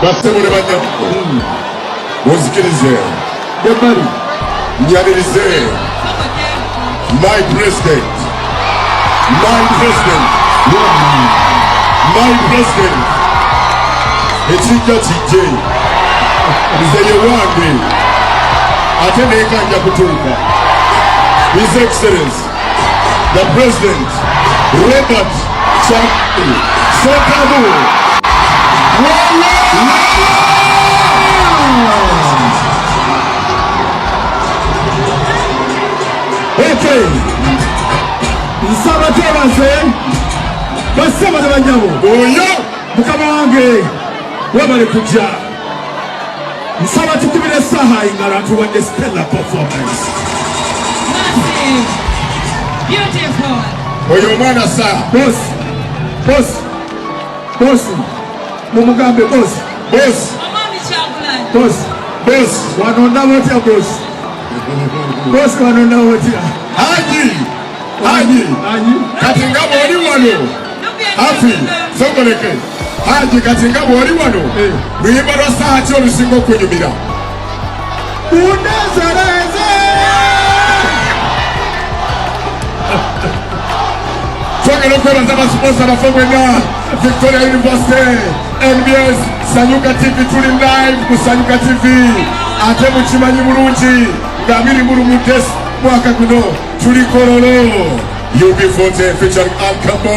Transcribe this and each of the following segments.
Basemole banya. Muzikirize. Yabari. Nyabirize. My president. My president. My president. Ekijja Kijje. Nze wange. Ate nekanja kutuuka. His Excellency, the President, Robert Zambaali. Sekamu. Okay. Nsaba tebaze. Basaba banyabo. Oyo. Mukama wange. Wabale kujja. Nsaba tukubire Saha ingala tuwadde stellar performance. Massive. Beautiful. Oyo mwana Saha. Boss. Boss. Boss. Mumugambe boss. Boss. Omami Chagulanyi. Boss. Boss. Wanonda wotya boss. Boss wanonda wotya. Haji. Haji. Haji. Kati ngabo oli wano. Hafi. Sogoleke. Haji kati ngabo oli wano. Luyimba lwa Saha ki olusinga okunyumira? Unezereze. Twagala okwebaza abasponsa baffe mwenna. Victoria University, NBS, Sanyuka TV tuli live ku Sanyuka TV. Ate mukimanyi bulungi nga 20 mwaka guno tuli Kololo. UB40 featuring Alcamo.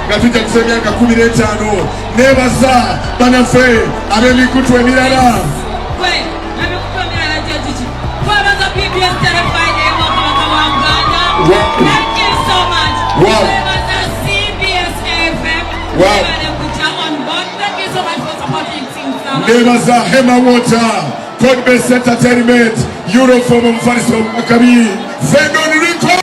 Nga tujja kusema emyaka 15. Nebaza banaffe ab'emikutu emirala. Thank you so much. Wow. CBS FM. Wow. Thank you so much for supporting things. Nebaza Hema Water, Code-Based Entertainment, Euroform Mfariso Makabi, Fendon Rico.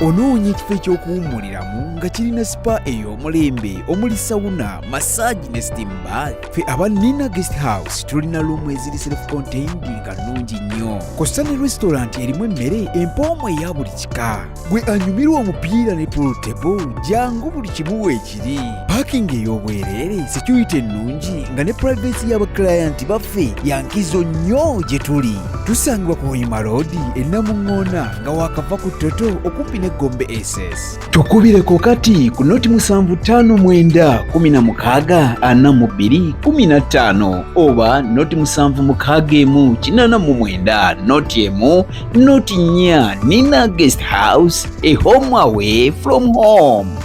onoonya ekifo ekyokuwummuliramu nga kirina sipa ey'omulembe omuli sawuna massage ne steam bath. Ffe aba Nina Guest House tulina luumu eziri self-contained nga nnungi nnyo, kosta ne restaurant erimu emmere empoomu eya buli kika. Gwe anyumirwa omupiira ne pool table, jangu buli kimu weekiri. Parking ey'obwereere, security ennungi nga ne privacy y'abaklayant baffe yankizo nnyo gye tuli. Tusangibwa ku Hoima Road e Namuŋŋoona nga wakava ku Toto okumpi ne Gombe SS. Tukubireko kati ku noti 75164215 oba noti 761489 noti emu noti 4. Nina Guest House, a home away from home.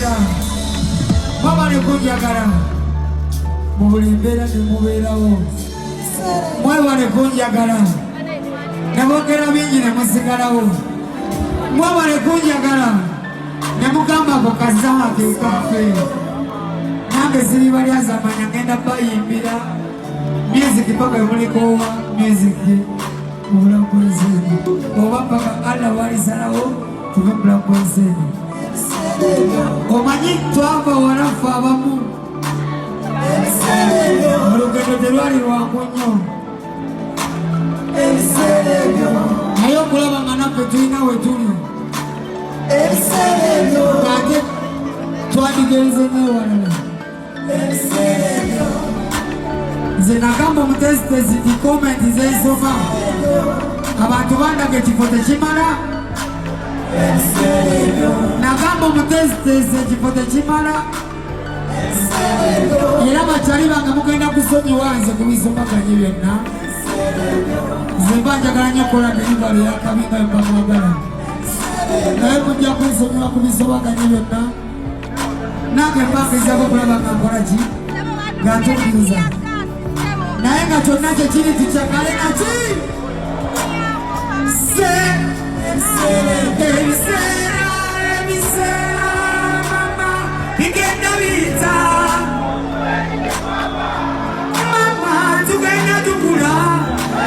mbeera mwebale kunjagala mu buli mbeera ne mubeerawo mwebale kunjagala ne boogera bingi ne musigalawo mwebale kunjagala ne mugambako kazaha ke kafe nange siriba lyazamanya ngenda bayimbira music paka emulikoowa music mu bulamu bw'ensi oba paka Allah walisalawo tuve mu bulamu bw'ensi omanyi twava walafu abamu olugendo terwali lwangu nnyo naye okulaba nga naffe tulina we tuli ate twadigenze newalala nze nagamba omutesitesi ti komenti zeisoma abantu bandaga ekifo tekimala nagamba omutesitesi ekifo tekimala era bakyali bange mugenda kusonyiwa nze ku bisobaganye byonna nze mba njagala nnyo okukola derivalo yakabi nga mba mwagala naye mujja kunsonyiwa ku bisobaganye byonna nange mbangezako okulaba nga nkola ki nga ntukkiriza naye nga kyonna kyekiri tukyagale naki ebiseera mama bigenda biyita mama tugenda tukula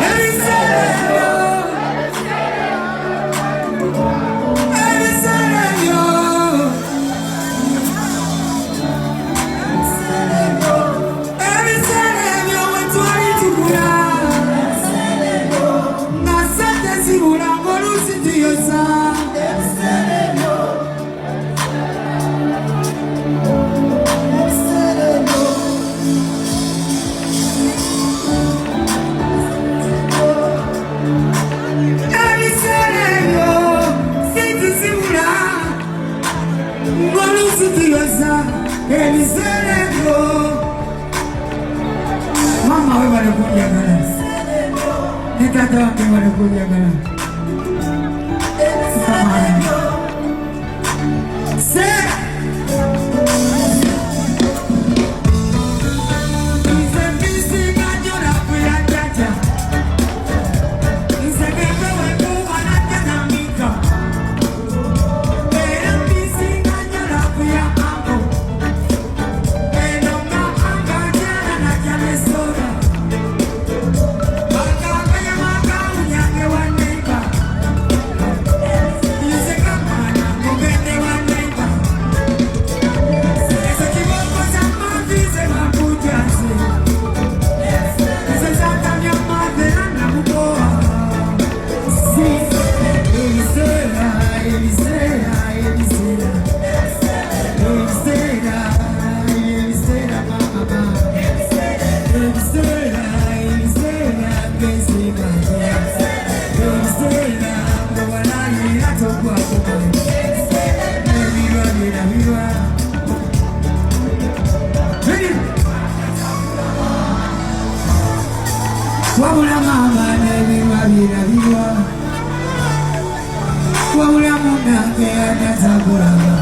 ebiseera mama we bale kunjagala ne tata wange bale kunjagala wabula mama nebirwa birabirwa wabula munange anazagulaba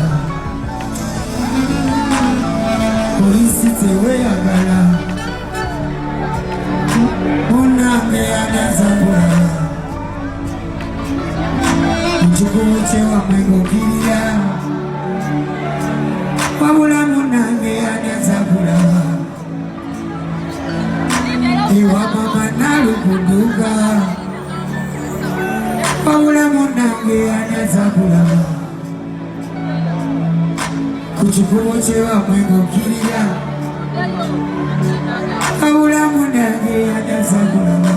polisi teweyagala munange anazagulaba mukikubu kyewamwe ngokirira wabula munange anazagulaba ewa mama nalukunduka wabula munange anazagulaba ku kikubo kyewamwe ngokirira wabula munange anazagulaba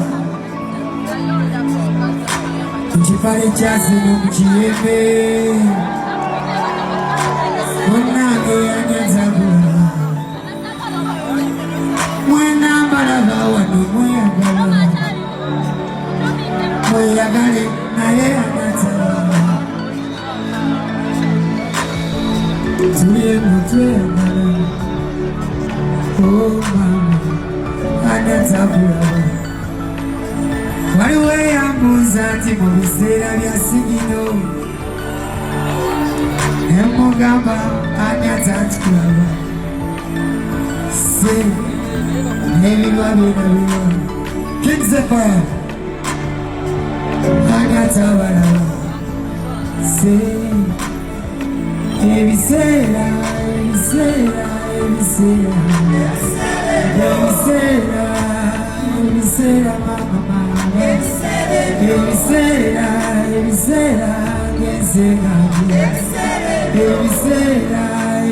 ku kipale kyasino mu kiyembe munange anazagulaba mwenambalaba wano mweyagala mweyagale naye anazagala tuliemu tweyagala mama anazagulaba waliwo eyambuuza nti mu biseera bya sigino emugamba ani Kijje agatabala say ebisera mama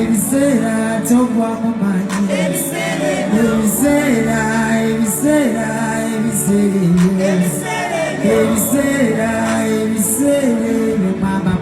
ebisera togwa mumanyi ebisera mama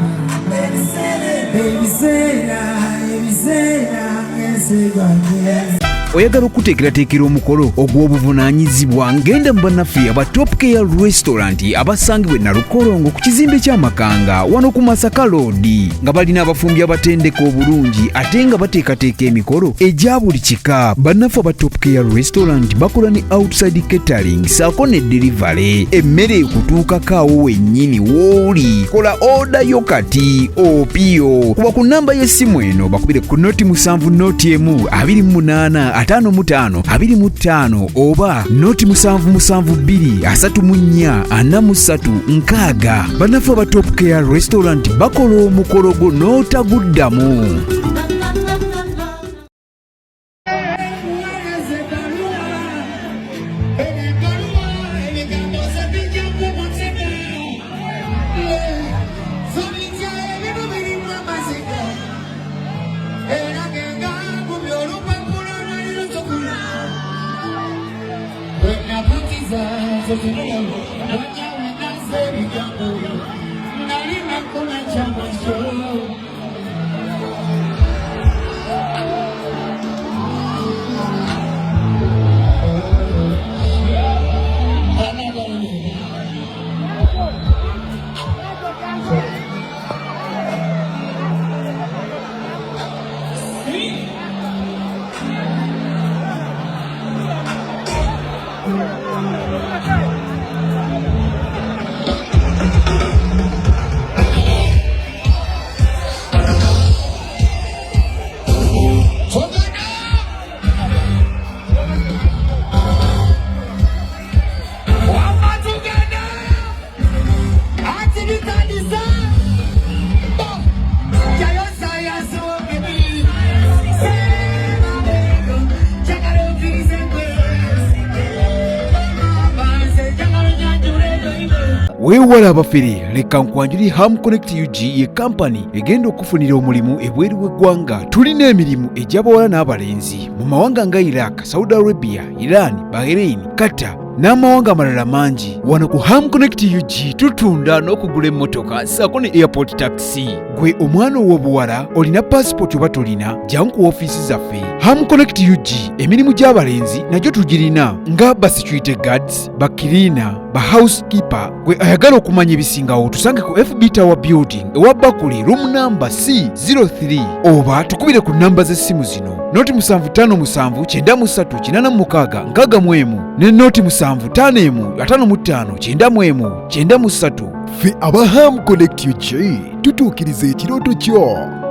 oyagala okuteekerateekera omukolo ogw'obuvunaanyizibwa ngenda mu bannaffe aba Top Care Restaurant abasangibwa e Nalukolongo ku kizimbe ky'Amakanga wano ku Masaka Road nga balina abafumbi abatendeka obulungi ate nga bateekateeka emikolo egya buli kika. Bannaffe aba Top Care Restaurant bakola ne outside catering saako ne delivery. Emmere ekutuukako awo wennyini w'oli. Kola order yo kati opiyo kuba ku nnamba y'essimu eno bakubire ku noti 7 noti 1 25 25 oba noti 772 bannaffe aba Top Care Restaurant bakola omukolo gwo n'otaguddamu. Weewala abafere leka nkwanjuli Ham Connect UG ye kampani egenda okufunira omulimu ebweru w'eggwanga. Tulina emirimu egy'abawala n'abalenzi mu mawanga nga Iraq, Saudi Arabia, Iran, Bahrain, Qatar n'amawanga amalala mangi. Wano ku Ham Connect UG tutunda n'okugula emmotoka saako ne airport taxi. Gwe omwana ow'obuwala olina passport oba tolina, jangu ku ofiisi zaffe. Ham Connect UG emirimu gy'abalenzi nagyo tugirina nga ba security guards, ba cleaner, ba housekeeper. Gwe ayagala okumanya ebisingawo tusange ku FB Tower Building ewa Bakuli room number C03 oba tukubire ku namba z'essimu zino noti 7593 ne noti 7555 Fe aba Ham Connect UG tutuukiriza ekirooto kyo.